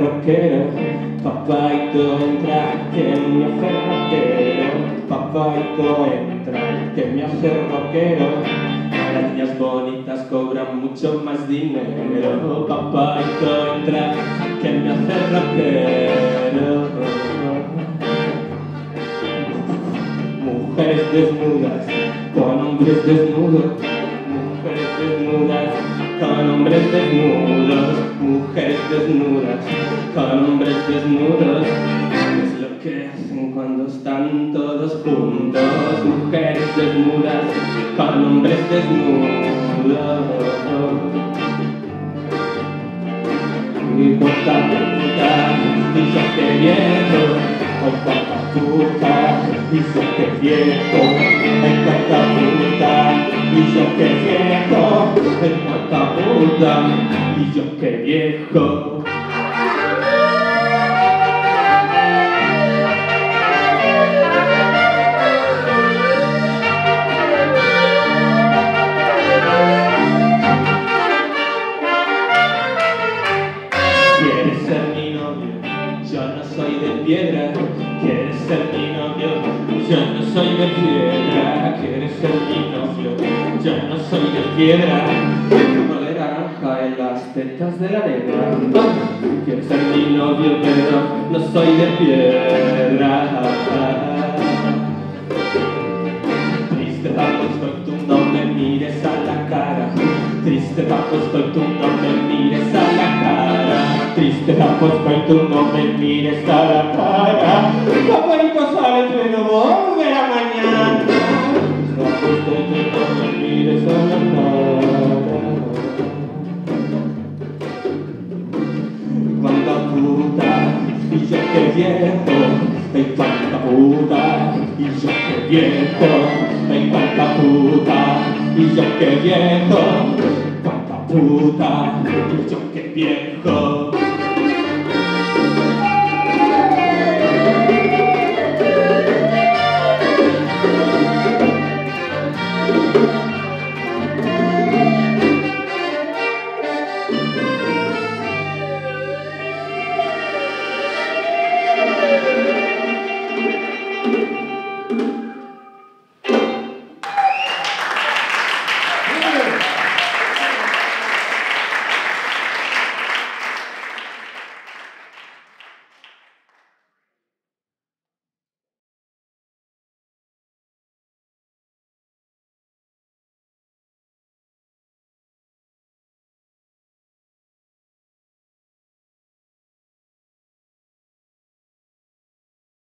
rockero, papaito entra, que me hace rockero, papaito entra, que me hace rockero. Las niñas bonitas cobran mucho más dinero, papaito entra, que me hace rockero. Mujeres desnudas, con hombres desnudos, mujeres desnudas, con hombres desnudos, mujeres desnudas, con hombres desnudos. Es lo que hacen cuando están todos juntos, mujeres desnudas, con hombres desnudos. Y cuánta puta, y yo que viejo, ay cuánta puta, y yo que viejo, ay cuánta puta, y yo que viejo, ay cuánta puta, y yo que viejo. ¿Quieres ser mi novio? Yo no soy de piedra. ¿Quieres ser mi novio? Yo no soy de piedra. ¿Quieres ser mi novio? Yo no soy de piedra. Tengo de naranja en las tetas de la negra. ¿Quieres ser mi novio? Pero no soy de piedra. Triste papo estoy, tú no me mires a la cara. Triste papo estoy, tú no me mires a la cara. Triste papo estoy, tú no me mires a la cara. Papaito sale pero volverá mañana. Papo estoy, tú no me mires a la cara. Cuánta puta, y yo que viejo. Ay, cuánta puta, y yo que viejo. Ay, cuánta puta, y yo que viejo. Cuánta puta, y yo que viejo.